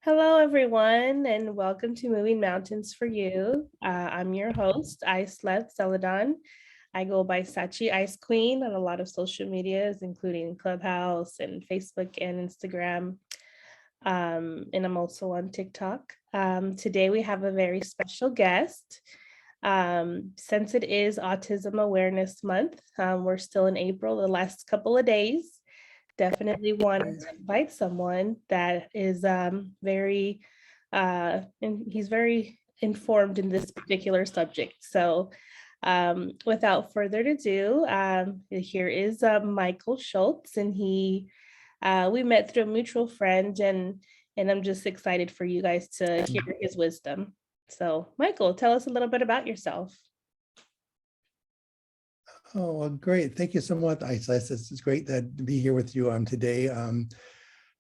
Hello, everyone, and welcome to Moving Mountains for You. I'm your host, Icelet Celadon. I go by Sachi Ice Queen on a lot of social medias, including Clubhouse and Facebook and Instagram. And I'm also on TikTok. Today, we have a very special guest. Since it is Autism Awareness Month, we're still in April, the last couple of days. Definitely wanted to invite someone that is and he's very informed in this particular subject. So without further ado, here is Michael Shoultz, and we met through a mutual friend, and I'm just excited for you guys to hear his wisdom. So Michael, tell us a little bit about yourself. Oh, well, great. Thank you so much, Icelet. It's great to be here with you today.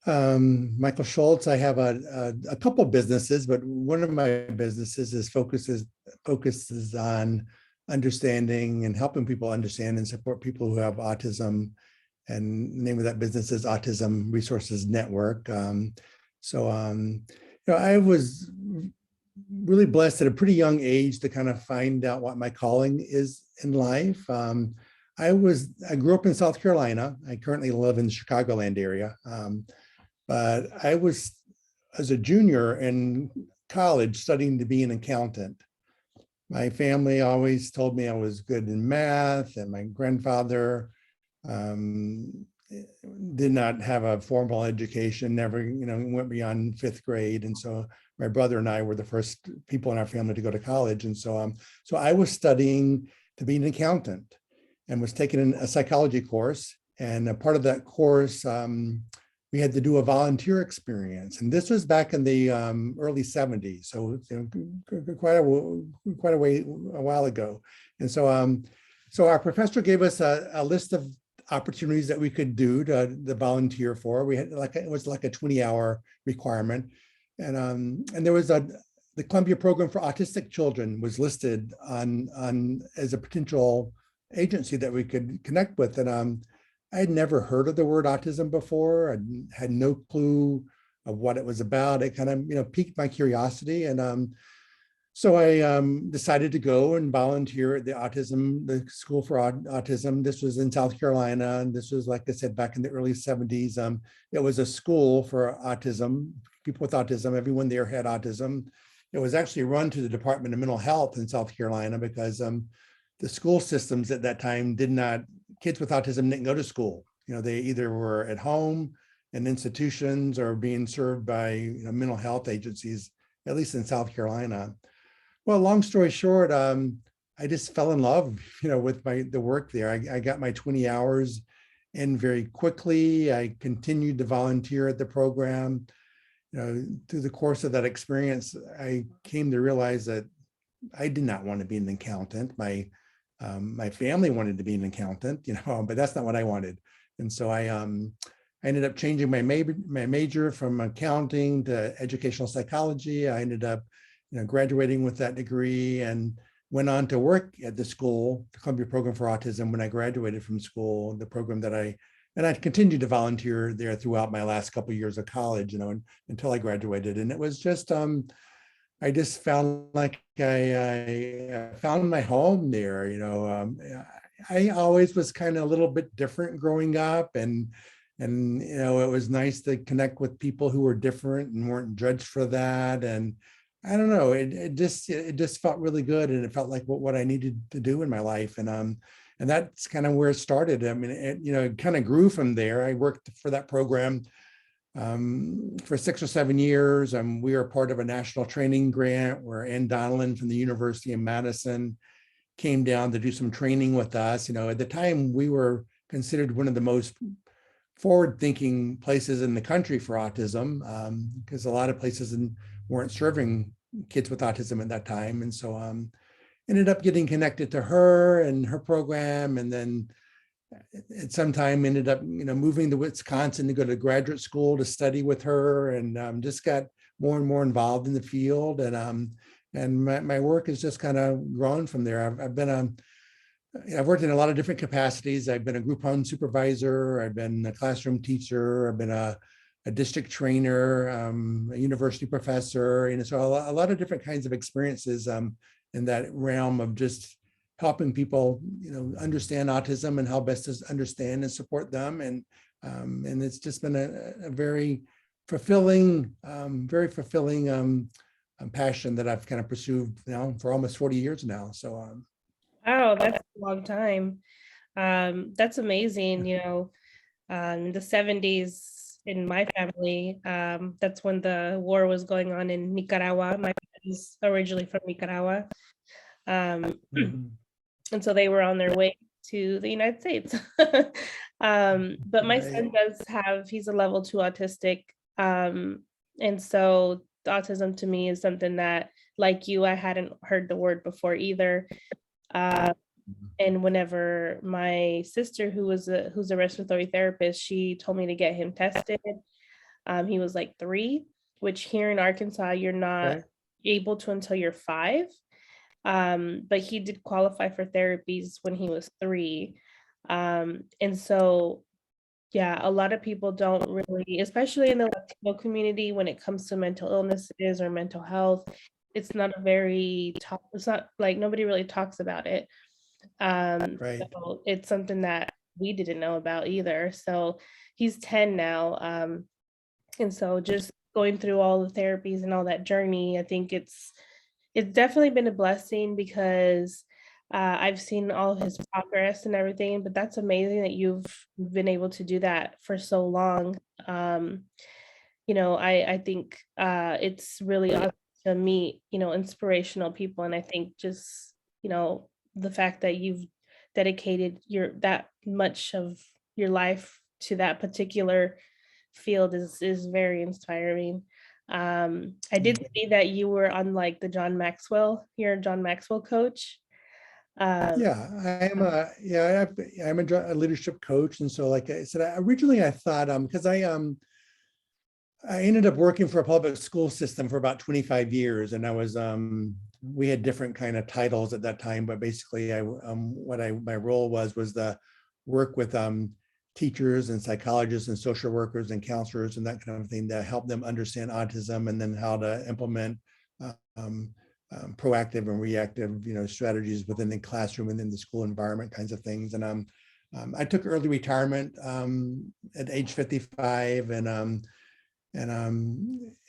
Michael Shoultz. I have a couple businesses, but one of my businesses focuses on understanding and helping people understand and support people who have autism. And the name of that business is Autism Resources Network. I was really blessed at a pretty young age to kind of find out what my calling is in life. I grew up in South Carolina. I currently live in the Chicagoland area. But I was, as a junior in college, studying to be an accountant. My family always told me I was good in math, and my grandfather did not have a formal education, never, went beyond fifth grade. And so my brother and I were the first people in our family to go to college. And so I was studying to be an accountant and was taking a psychology course. And a part of that course, we had to do a volunteer experience. And this was back in the early 70s. So quite a while ago. And so our professor gave us a list of opportunities that we could do to volunteer for. We had it was like a 20-hour requirement. And there was the Columbia Program for Autistic Children was listed on as a potential agency that we could connect with. And I had never heard of the word autism before. I had no clue of what it was about. It kind of, piqued my curiosity. And so I decided to go and volunteer at the School for Autism. This was in South Carolina. And this was, like I said, back in the early 70s. It was a school for autism, people with autism. Everyone there had autism. It was actually run to the Department of Mental Health in South Carolina because the school systems at that time kids with autism didn't go to school. They either were at home in institutions or being served by mental health agencies, at least in South Carolina. Well, long story short, I just fell in love, with the work there. I got my 20 hours in very quickly. I continued to volunteer at the program. Through the course of that experience, I came to realize that I did not want to be an accountant. My family wanted to be an accountant, but that's not what I wanted. And so I ended up changing my major from accounting to educational psychology. I ended up, graduating with that degree and went on to work at the school, the Columbia Program for Autism, when I graduated from school, the program and I continued to volunteer there throughout my last couple of years of college, until I graduated. And it was just, I just found like I found my home there. I always was kind of a little bit different growing up, and it was nice to connect with people who were different and weren't judged for that. And I don't know, it just felt really good, and it felt like what I needed to do in my life. And that's kind of where it started. I mean, it kind of grew from there. I worked for that program for 6 or 7 years. We were part of a national training grant where Ann Donnellan from the University of Madison came down to do some training with us. At the time, we were considered one of the most forward-thinking places in the country for autism, because a lot of places weren't serving kids with autism at that time. And so ended up getting connected to her and her program, and then at some time ended up moving to Wisconsin to go to graduate school to study with her, and just got more and more involved in the field. And my work has just kind of grown from there. I've worked in a lot of different capacities. I've been a group home supervisor. I've been a classroom teacher. I've been a a district trainer, a university professor, so a lot of different kinds of experiences in that realm of just helping people, understand autism and how best to understand and support them. And it's just been a very fulfilling, passion that I've kind of pursued now for almost 40 years now. So, Wow, that's a long time. That's amazing. In the 70s in my family, that's when the war was going on in Nicaragua. My dad is originally from Nicaragua. mhm. And so they were on their way to the United States. But my son he's a level 2 autistic. And so autism to me is something that, like you, I hadn't heard the word before either. And whenever my sister, who's a respiratory therapist, she told me to get him tested. He was like 3, which here in Arkansas, you're not able to until you're 5. But he did qualify for therapies when he was 3. And so, yeah, a lot of people don't really, especially in the Latino community, when it comes to mental illnesses or mental health, it's not it's not like nobody really talks about it. So it's something that we didn't know about either. So he's 10 now. And so just going through all the therapies and all that journey, I think it's definitely been a blessing because I've seen all of his progress and everything, but that's amazing that you've been able to do that for so long. I think it's really awesome to meet, inspirational people. And I think just, the fact that you've dedicated that much of your life to that particular field is very inspiring. I did see that you were on like the John Maxwell, you're a John Maxwell coach. Yeah, I'm a leadership coach. And so, like I said, originally I thought, because I ended up working for a public school system for about 25 years. And I was, we had different kind of titles at that time, but basically my role was the work with teachers and psychologists and social workers and counselors and that kind of thing to help them understand autism, and then how to implement proactive and reactive, strategies within the classroom and in the school environment kinds of things. And I took early retirement at age 55, and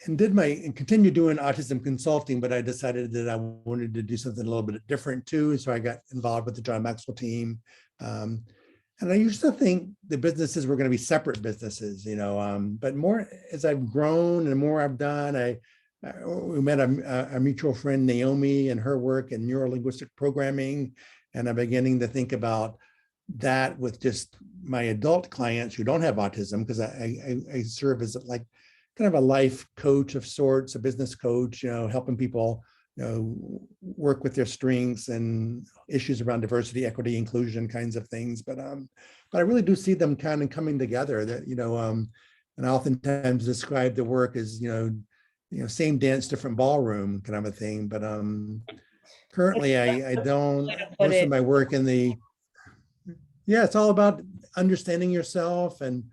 continued doing autism consulting, but I decided that I wanted to do something a little bit different too. So I got involved with the John Maxwell team. And I used to think the businesses were going to be separate businesses, but more as I've grown and the more I've done, we met a mutual friend, Naomi, and her work in neurolinguistic programming. And I'm beginning to think about that with just my adult clients who don't have autism, because I serve as like kind of a life coach of sorts, a business coach, helping people, work with their strengths and issues around diversity, equity, inclusion kinds of things. But I really do see them kind of coming together. That and I oftentimes describe the work as same dance, different ballroom kind of a thing. But currently, I don't. Most of my work it's all about understanding yourself and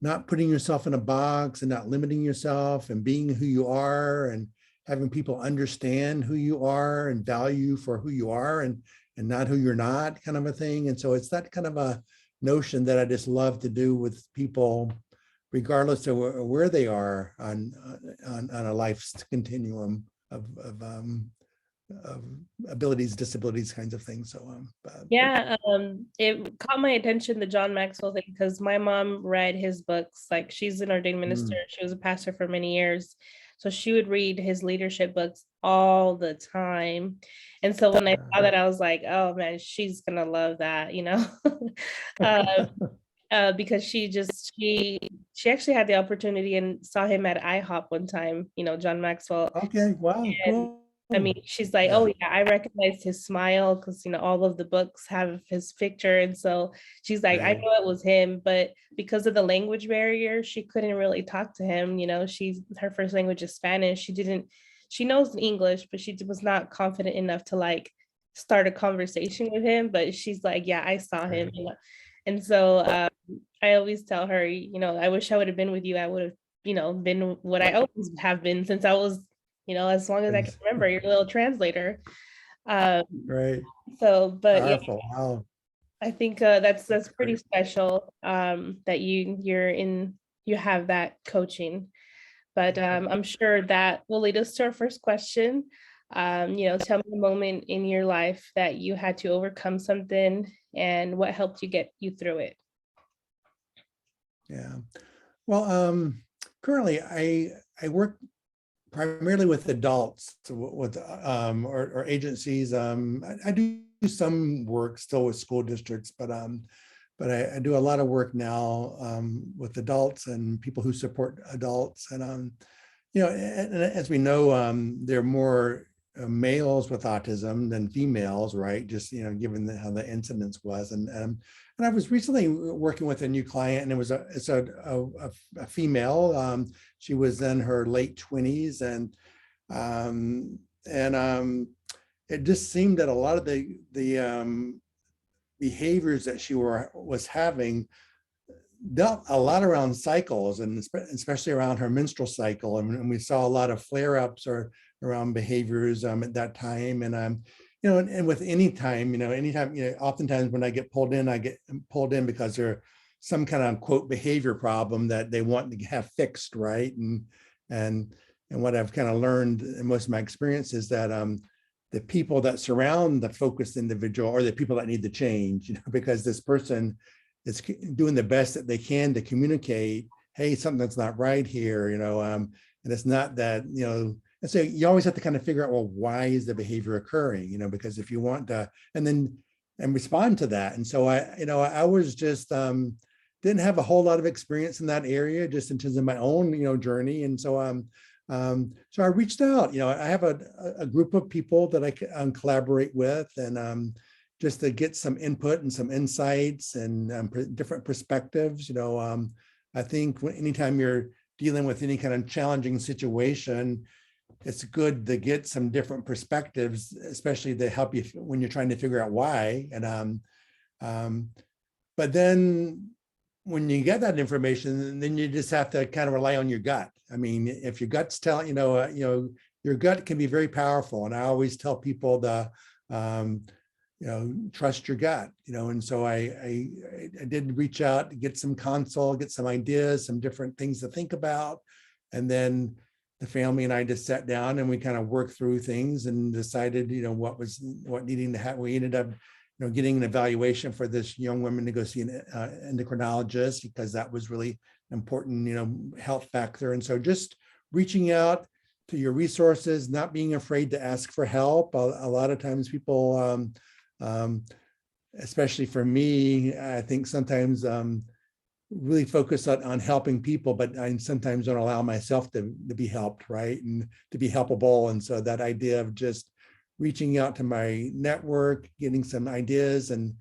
not putting yourself in a box and not limiting yourself and being who you are and having people understand who you are and value for who you are and not who you're not kind of a thing. And so it's that kind of a notion that I just love to do with people, regardless of where they are on a life's continuum of abilities, disabilities kinds of things. So it caught my attention, the John Maxwell thing, because my mom read his books. Like, she's an ordained minister. She was a pastor for many years, so she would read his leadership books all the time. And so when I saw that, I was like, oh man, she's gonna love that, because she actually had the opportunity and saw him at IHOP one time, John Maxwell. Okay, wow, cool. I mean, she's like, oh yeah, I recognized his smile because all of the books have his picture. And so she's like, I know it was him, but because of the language barrier, she couldn't really talk to him. Her first language is Spanish. She knows English, but she was not confident enough to like start a conversation with him. But she's like, yeah, I saw him. And so I always tell her, I wish I would have been with you. I would have, been what I always have been since I was, as long as I can remember, your little translator. Um, Right. but yeah, Powerful. Wow. I think that's That's pretty great. special, that you have that coaching. But I'm sure that will lead us to our first question. Tell me a moment in your life that you had to overcome something and what helped you get you through it. Yeah. Well, currently I work primarily with adults with or agencies. I do some work still with school districts, but I do a lot of work now with adults and people who support adults. And and as we know, there are more males with autism than females, right? Just given how the incidence was. And I was recently working with a new client, and it's a female. She was in her late 20s, um, and it just seemed that a lot of the behaviors that she was having dealt a lot around cycles, and especially around her menstrual cycle. And we saw a lot of flare-ups or around behaviors at that time. And with any time, anytime, oftentimes when I get pulled in because there's some kind of quote behavior problem that they want to have fixed, right? And what I've kind of learned in most of my experience is that the people that surround the focused individual are the people that need to change, because this person is doing the best that they can to communicate, hey, something's not right here, and it's not that, and so you always have to kind of figure out, well, why is the behavior occurring, because if you want to, and respond to that. And so I was just, didn't have a whole lot of experience in that area, just in terms of my own, journey. And so, so I reached out, I have a group of people that I can collaborate with, and just to get some input and some insights and different perspectives. I think anytime you're dealing with any kind of challenging situation, it's good to get some different perspectives, especially to help you when you're trying to figure out why. But then when you get that information, then you just have to kind of rely on your gut. I mean, if your gut's telling, your gut can be very powerful. And I always tell people trust your gut, and so I did reach out to get some counsel, get some ideas, some different things to think about. And then the family and I just sat down and we kind of worked through things and decided, what needing to happen. We ended up, getting an evaluation for this young woman to go see an endocrinologist, because that was really important, health factor. And so just reaching out to your resources, not being afraid to ask for help. A lot of times people, especially for me, I think sometimes really focus on helping people, but I sometimes don't allow myself to be helped, right? And to be helpable. And so that idea of just reaching out to my network, getting some ideas and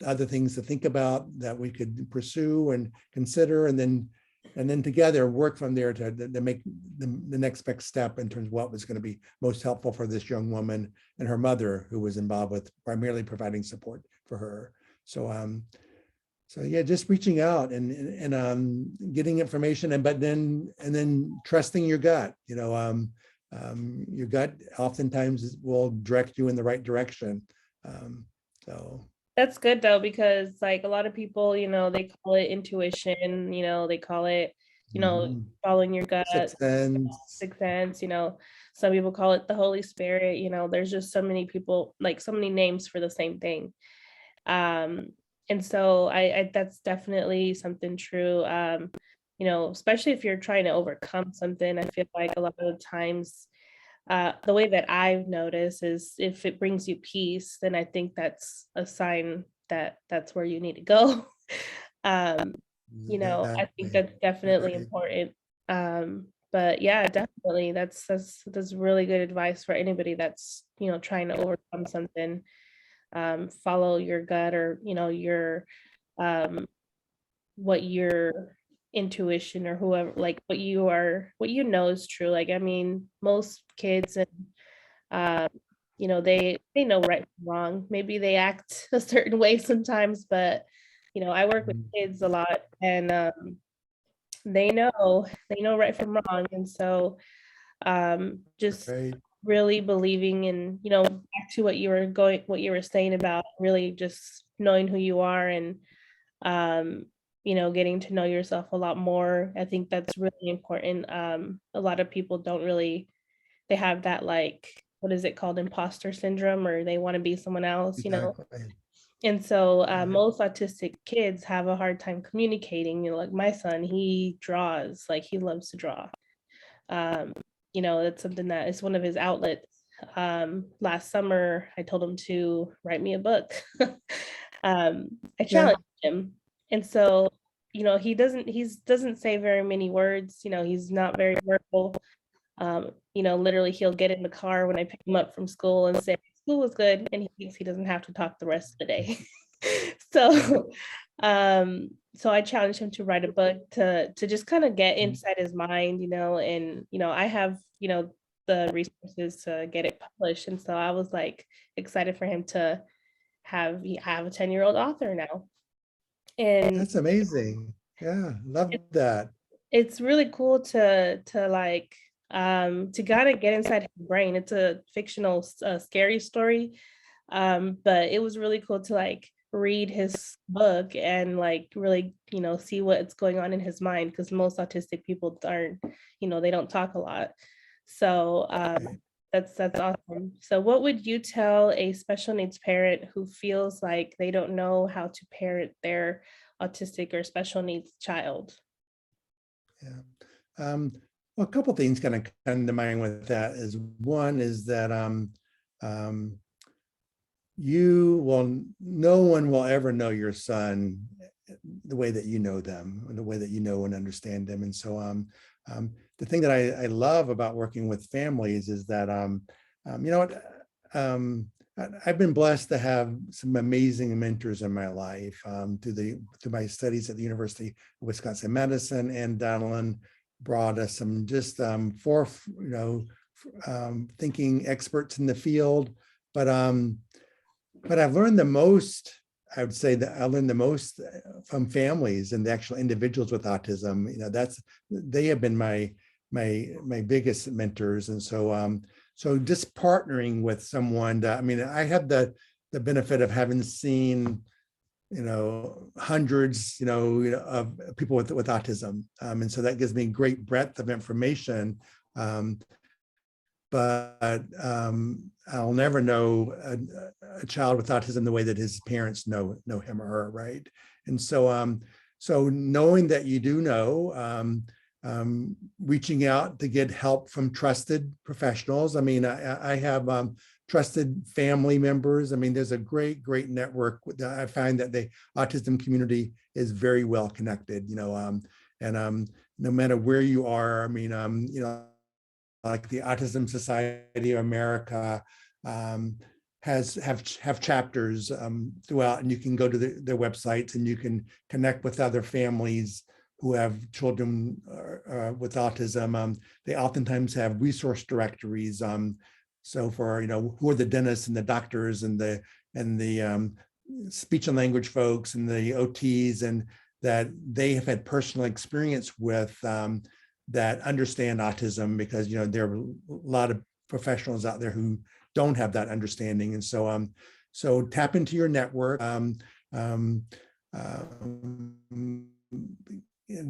other things to think about that we could pursue and consider, and then together work from there to make the next best step in terms of what was going to be most helpful for this young woman and her mother, who was involved with primarily providing support for her. So yeah, just reaching out and getting information, and then trusting your gut. Your gut oftentimes will direct you in the right direction. So That's good though, because like a lot of people, they call it intuition, they call it, following your gut, Sixth Sense. sixth sense, some people call it the Holy Spirit, there's just so many people, like so many names for the same thing. And so I that's definitely something true. Especially if you're trying to overcome something, I feel like a lot of the times, the way that I've noticed is if it brings you peace, then I think that's a sign that that's where you need to go. um, I think Exactly. that's definitely Right. important. But yeah, definitely that's really good advice for anybody that's, trying to overcome something. Follow your gut, or, your um what your intuition, or whoever, like what is true. Like, I mean, most kids, and they know right from wrong. Maybe they act a certain way sometimes, but I work with kids a lot, and they know right from wrong. And so just Right. really believing in, back to what you were saying about really just knowing who you are, and getting to know yourself a lot more. I think that's really important. A lot of people don't really, they have that, like, what is it called, imposter syndrome, or they want to be someone else. Exactly. And so Right. most autistic kids have a hard time communicating. Like my son, he draws, like he loves to draw. Um, it's something that is one of his outlets. Last summer, I told him to write me a book. I Yeah. challenged him. And so, he doesn't say very many words. He's not very verbal. Literally he'll get in the car when I pick him up from school and say, school was good, and he thinks he doesn't have to talk the rest of the day. Right. So so I challenged him to write a book to just kind of get inside his mind, and I have, the resources to get it published. And so I was like excited for him to have a 10-year-old author now. And That's amazing. Yeah, love that. it's really cool to like to kind of get inside his brain. It's a fictional scary story, but it was really cool to like read his book and like really see what's going on in his mind, because most autistic people aren't, they don't talk a lot. So Right. that's awesome. So what would you tell a special needs parent who feels like they don't know how to parent their autistic or special needs child? Yeah. Well, a couple things kind of come to mind with that is one is that um, no one will ever know your son the way that you know them, or the way that you know and understand them. And so the thing that I love about working with families is that, you know what, I've been blessed to have some amazing mentors in my life, through my studies at the University of Wisconsin Madison. And Donalyn brought us some just thinking experts in the field. But I've learned the most, I would say that I learned the most from families and the actual individuals with autism. They have been my biggest mentors. And so just partnering with someone that, I mean, I have the benefit of having seen, hundreds, of people with autism. And so that gives me great breadth of information. But I'll never know a child with autism the way that his parents know him or her, right? And so knowing that you do know, reaching out to get help from trusted professionals. I mean, I have trusted family members. I mean, there's a great network. I find that the autism community is very well connected, and no matter where you are, I mean, like the Autism Society of America have chapters throughout, and you can go to their websites and you can connect with other families who have children with autism. They oftentimes have resource directories. So for who are the dentists and the doctors and the speech and language folks and the OTs, and that they have had personal experience with, that understand autism, because there are a lot of professionals out there who don't have that understanding. And so tap into your network,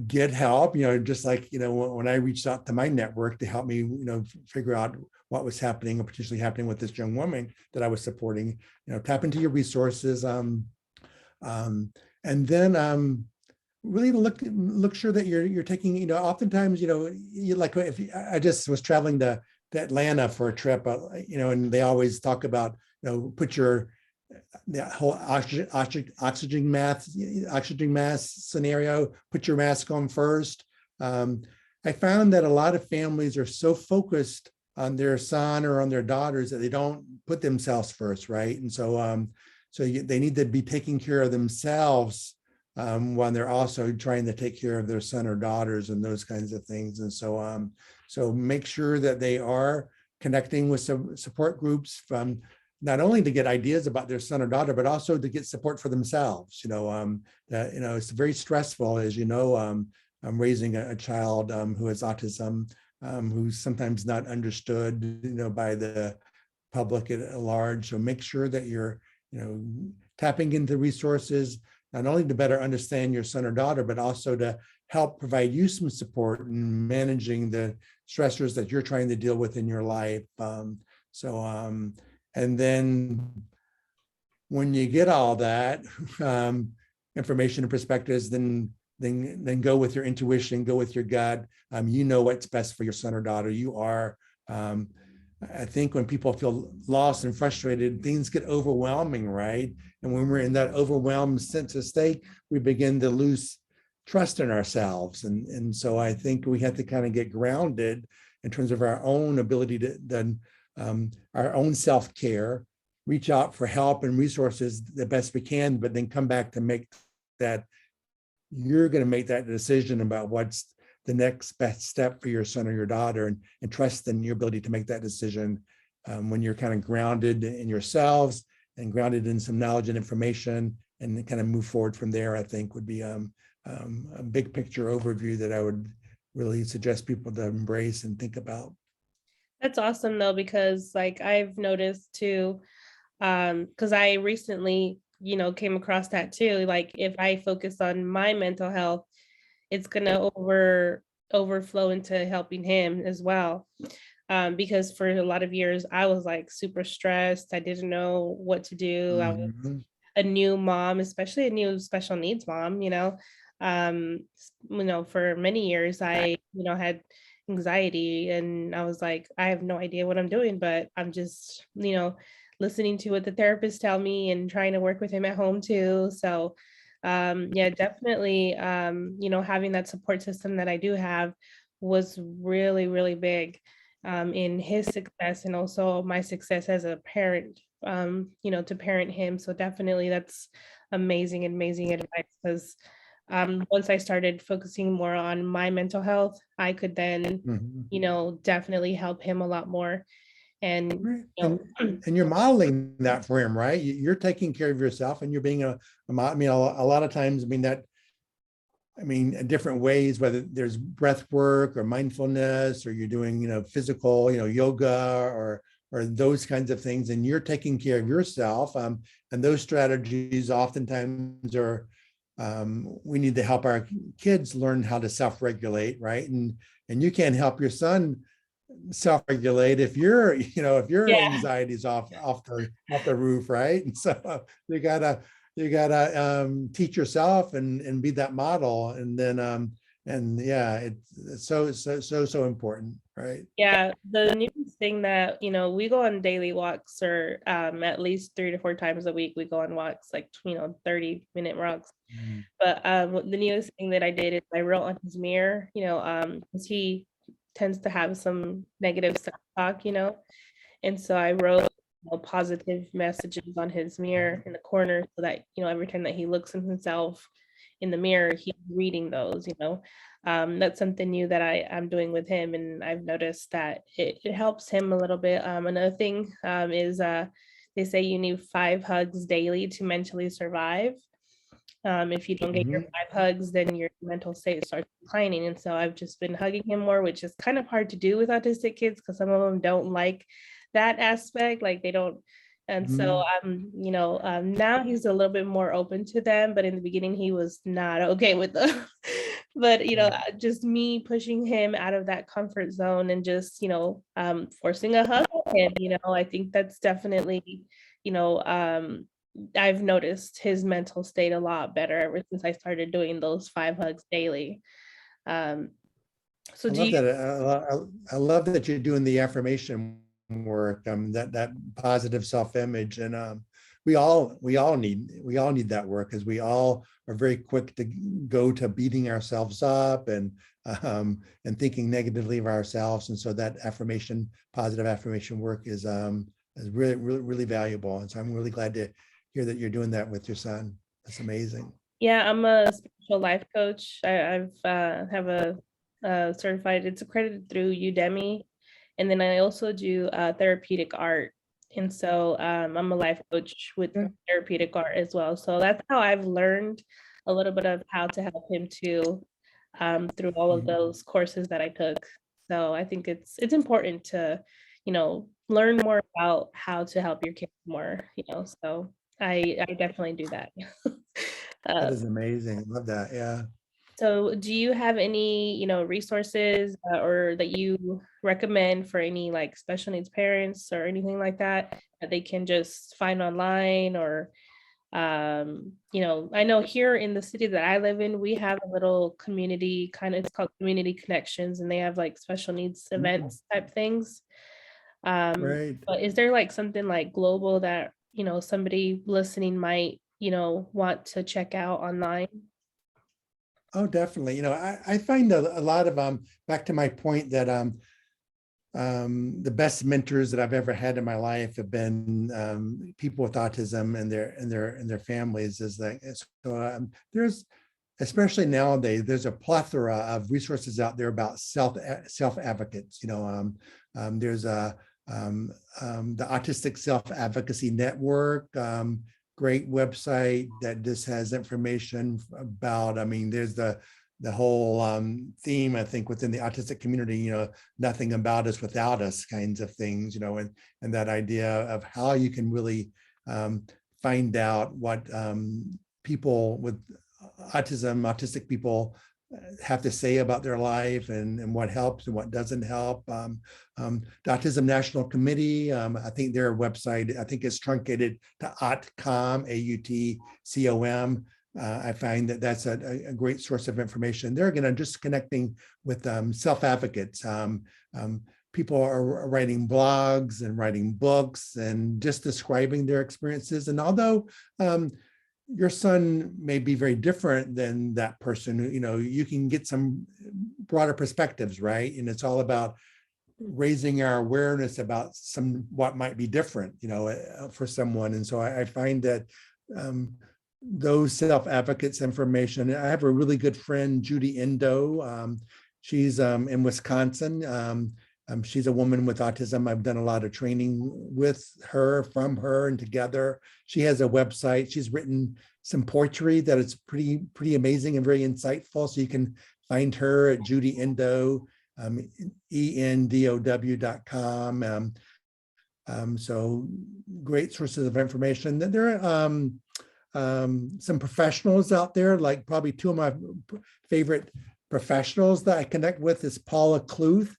get help, just like when I reached out to my network to help me figure out what was happening or potentially happening with this young woman that I was supporting. Tap into your resources, and then really look sure that you're taking, oftentimes, you like, if I just was traveling to Atlanta for a trip, and they always talk about, put the whole oxygen mask scenario, put your mask on first. I found that a lot of families are so focused on their son or on their daughters that they don't put themselves first, right? And they need to be taking care of themselves, when they're also trying to take care of their son or daughters and those kinds of things. And so make sure that they are connecting with some support groups from not only to get ideas about their son or daughter, but also to get support for themselves. That, it's very stressful, as you know. I'm raising a child who has autism, who's sometimes not understood, by the public at large. So make sure that you're, tapping into resources, not only to better understand your son or daughter, but also to help provide you some support in managing the stressors that you're trying to deal with in your life. And then when you get all that information and perspectives, then go with your intuition, go with your gut. You know what's best for your son or daughter. I think when people feel lost and frustrated, things get overwhelming, right? And when we're in that overwhelmed sense of state, we begin to lose trust in ourselves. And so I think we have to kind of get grounded in terms of our own ability to then our own self-care, reach out for help and resources the best we can, but then come back to make that, you're going to make that decision about what's the next best step for your son or your daughter, and trust in your ability to make that decision when you're kind of grounded in yourselves and grounded in some knowledge and information, and kind of move forward from there. I think would be a big picture overview that I would really suggest people to embrace and think about. That's awesome though, because like I've noticed too, because I recently, came across that too. Like if I focus on my mental health, it's gonna overflow into helping him as well. Because for a lot of years I was like super stressed. I didn't know what to do. I was Mhm. a new mom, especially a new special needs mom, for many years I, had anxiety, and I was like, I have no idea what I'm doing, but I'm just, listening to what the therapists tell me and trying to work with him at home too. So yeah, definitely, having that support system that I do have was really, really big in his success and also my success as a parent, to parent him. So definitely that's amazing, amazing advice, because once I started focusing more on my mental health, I could then, Mhm. definitely help him a lot more. And, Right. you know, And you're modeling that for him, right? You're taking care of yourself, and you're being I mean, a lot of times, in different ways, whether there's breath work or mindfulness, or you're doing, physical, yoga or those kinds of things, and you're taking care of yourself. And those strategies oftentimes are, we need to help our kids learn how to self-regulate, right? And you can't help your son self-regulate if your yeah, anxiety is off the roof, right? And so you gotta teach yourself and be that model, and then and yeah, it's so important, right? yeah. The newest thing that, we go on daily walks, or at least 3 to 4 times a week, we go on walks, like, 30-minute walks. Mm. But the newest thing that I did is I wrote on his mirror, because he tends to have some negative self-talk, and so I wrote, positive messages on his mirror in the corner, so that, every time that he looks at himself in the mirror, he's reading those. That's something new that I'm doing with him, and I've noticed that it helps him a little bit. Another thing is they say you need 5 hugs daily to mentally survive. If you don't get your Mhm. 5 hugs, then your mental state starts declining. And so I've just been hugging him more, which is kind of hard to do with autistic kids, because some of them don't like that aspect. Like they don't. And so Mhm. now he's a little bit more open to them, but in the beginning he was not okay with them. But just me pushing him out of that comfort zone and just forcing a hug with him. I think that's definitely you know um I've noticed his mental state a lot better ever since I started doing those 5 hugs daily. Um, so I do love you, that. I love that you're doing the affirmation work, that positive self-image, and we all need that work, because we all are very quick to go to beating ourselves up and thinking negatively of ourselves, and so that positive affirmation work is really, really, really valuable. And so I'm really glad to hear that you're doing that with your son. That's amazing. yeah, I'm a spiritual life coach. I've have a certified, it's accredited through Udemy. And then I also do therapeutic art. And so I'm a life coach with Yeah. therapeutic art as well. So that's how I've learned a little bit of how to help him too, through all of Mhm. those courses that I took. So I think it's important to, learn more about how to help your kids more. So I definitely do that. That uh, is amazing. Love that. Yeah. so do you have any, resources or that you recommend for any like special needs parents or anything like that that they can just find online or I know here in the city that I live in, we have a little community kind of, it's called Community Connections, and they have like special needs Mm, events type things. Um, right. but is there like something like global that, somebody listening might, want to check out online? Oh, definitely. I find a lot of back to my point that the best mentors that I've ever had in my life have been people with autism and their families. Is that so? There's especially nowadays there's a plethora of resources out there about self advocates. There's the Autistic Self Advocacy Network. Great website that just has information about. I mean, there's the whole theme, I think, within the autistic community, nothing about us without us kinds of things, and that idea of how you can really find out what people with autistic people have to say about their life and what helps and what doesn't help. The Autism National Committee, I think their website, I think it's truncated to AUTCOM, AUTCOM. I find that that's a great source of information. They're again just connecting with self-advocates. People are writing blogs and writing books and just describing their experiences. And although your son may be very different than that person, you can get some broader perspectives, right? And it's all about raising our awareness about what might be different, for someone. And so I find that those self-advocates information. I have a really good friend, Judy Endo. She's in Wisconsin. She's a woman with autism. I've done a lot of training with her, from her, and together. She has a website. She's written some poetry that is pretty amazing and very insightful. So you can find her at Judy Endo, endow.com. So great sources of information. There are some professionals out there, like probably two of my favorite professionals that I connect with is Paula Kluth,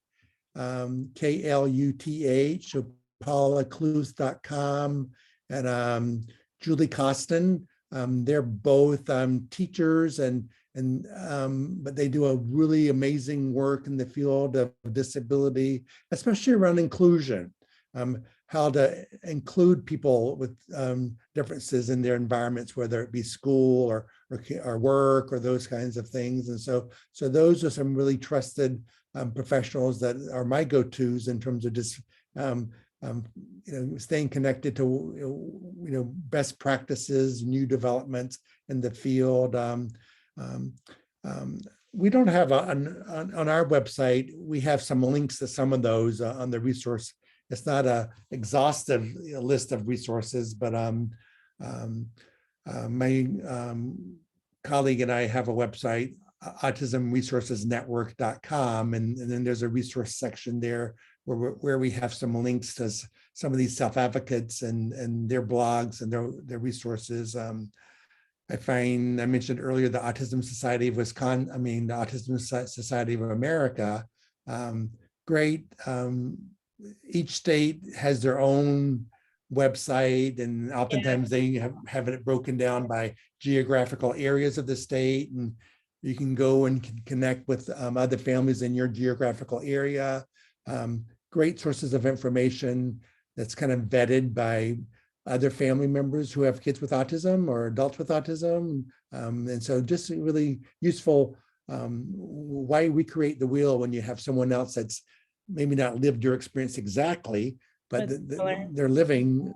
Kluth, so paulakluth.com, and Julie Costin. They're both teachers but they do a really amazing work in the field of disability, especially around inclusion. How to include people with differences in their environments, whether it be school or work or those kinds of things. And so those are some really trusted professionals that are my go-tos in terms of just staying connected to best practices, new developments in the field. We don't have on our website. We have some links to some of those on the resource. It's not an exhaustive list of resources, but my colleague and I have a website, autismresourcesnetwork.com, and then there's a resource section there where we have some links to some of these self-advocates and their blogs and their resources. I mentioned earlier the Autism Society of Wisconsin, the Autism Society of America. Great. Each state has their own website, and oftentimes they have it broken down by geographical areas of the state, and you can go and connect with other families in your geographical area. Great sources of information that's kind of vetted by other family members who have kids with autism or adults with autism. And so just really useful. Why recreate the wheel when you have someone else that's maybe not lived your experience exactly, but they're living,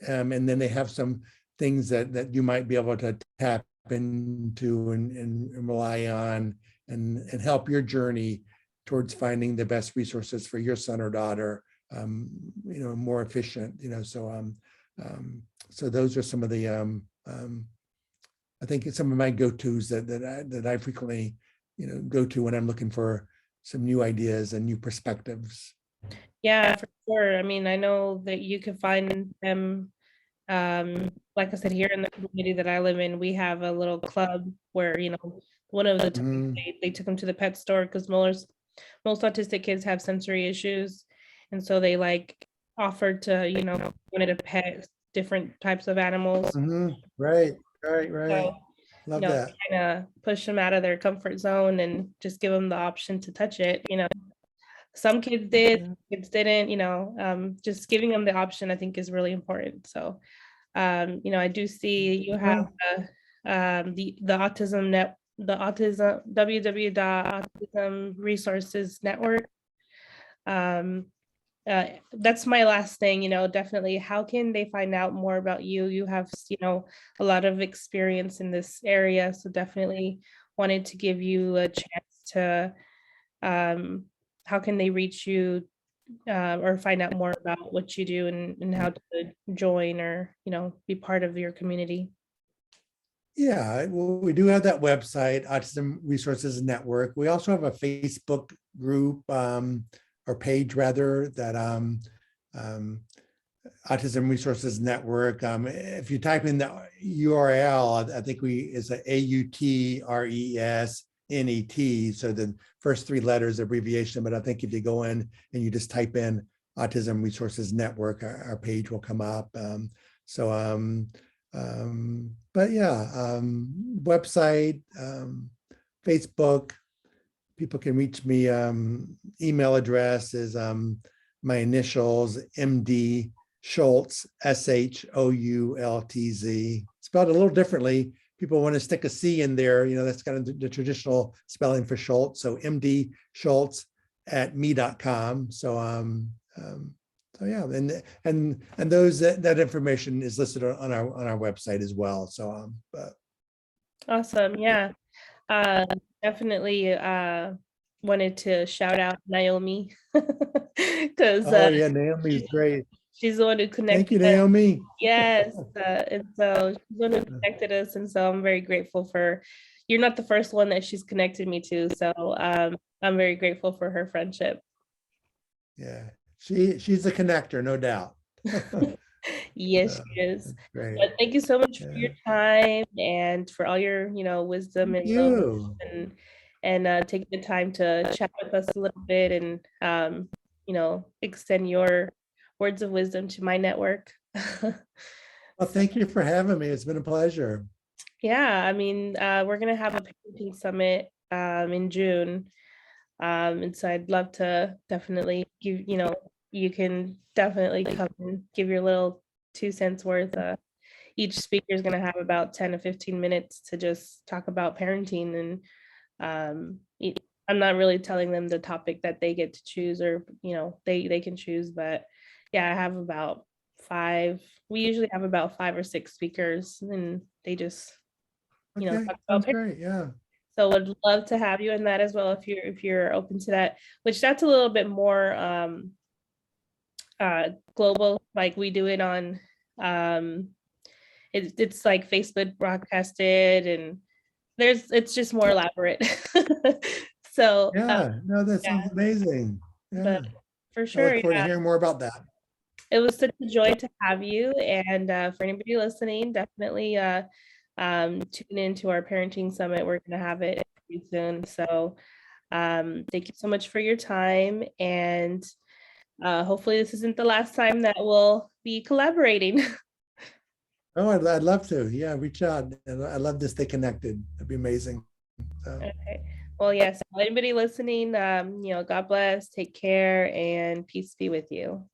and then they have some things that you might be able to tap into and rely on and help your journey towards finding the best resources for your son or daughter more efficient, so those are some of the, I think some of my go-tos that I frequently, go to when I'm looking for some new ideas and new perspectives. Yeah, for sure. I mean, I know that you can find them, like I said, here in the community that I live in, we have a little club where, one of the times Mhm. they took them to the pet store because most autistic kids have sensory issues. And so they like offered to, wanted to pet different types of animals. Mhm. Right, right. So, Love that. kind of push them out of their comfort zone and just give them the option to touch it. Some kids did, Yeah. kids didn't, just giving them the option I think is really important. So, I do see you have Well, the autism net, the autism www.autism resources network. Um, that's my last thing, definitely. How can they find out more about you? You have, a lot of experience in this area, so definitely wanted to give you a chance to, um, how can they reach you, or find out more about what you do and how to join or, be part of your community? yeah, well, we do have that website, Autism Resources Network. We also have a Facebook group, or page rather, that um, Autism Resources Network. If you type in the URL, I think is a AUTRESNET. So the first three letters abbreviation. But I think if you go in and you just type in Autism Resources Network, our page will come up. But yeah, website, Facebook. People can reach me. Email address is my initials, MD Shoultz, SHOULTZ. Spelled a little differently. People want to stick a C in there. That's kind of the traditional spelling for Shoultz. So MD Shoultz at me.com. So yeah, and those that information is listed on our website as well. So but Awesome. Yeah. Uh, Definitely wanted to shout out Naomi because oh yeah, Naomi is great. she's the one who Thank connected you, us. Naomi. Yes, and so she's the one who connected us, and so I'm very grateful for. You're not the first one that she's connected me to, so I'm very grateful for her friendship. Yeah, she's a connector, no doubt. Yes, she is. That's great. But thank you so much for Yeah. your time and for all your, wisdom Thank and knowledge you. and taking the time to chat with us a little bit and extend your words of wisdom to my network. Well, thank you for having me. It's been a pleasure. Yeah, I mean, we're gonna have a parenting summit in June. And so I'd love to definitely give, you can definitely come and give your little 2 cents worth. Each speaker is going to have about 10 to 15 minutes to just talk about parenting. And I'm not really telling them the topic that they get to choose or, they can choose. But yeah, I have about we usually have about 5 or 6 speakers and they just, Okay, talk about sounds parenting. great. Yeah. So would love to have you in that as well if you're open to that, which that's a little bit more global. Like we do it on it's like Facebook broadcasted and it's just more elaborate. So Yeah. No, that yeah, sounds amazing. but Yeah. for I look sure, forward to yeah, hearing more about that. it was such a joy to have you. And for anybody listening, definitely tune into our parenting summit. We're gonna have it pretty soon. So thank you so much for your time. And hopefully this isn't the last time that we'll be collaborating. Oh, I'd love to. Yeah, reach out. And I love to stay connected. That'd be amazing. So, Okay. Well, yes. Anybody listening, God bless, take care, and peace be with you.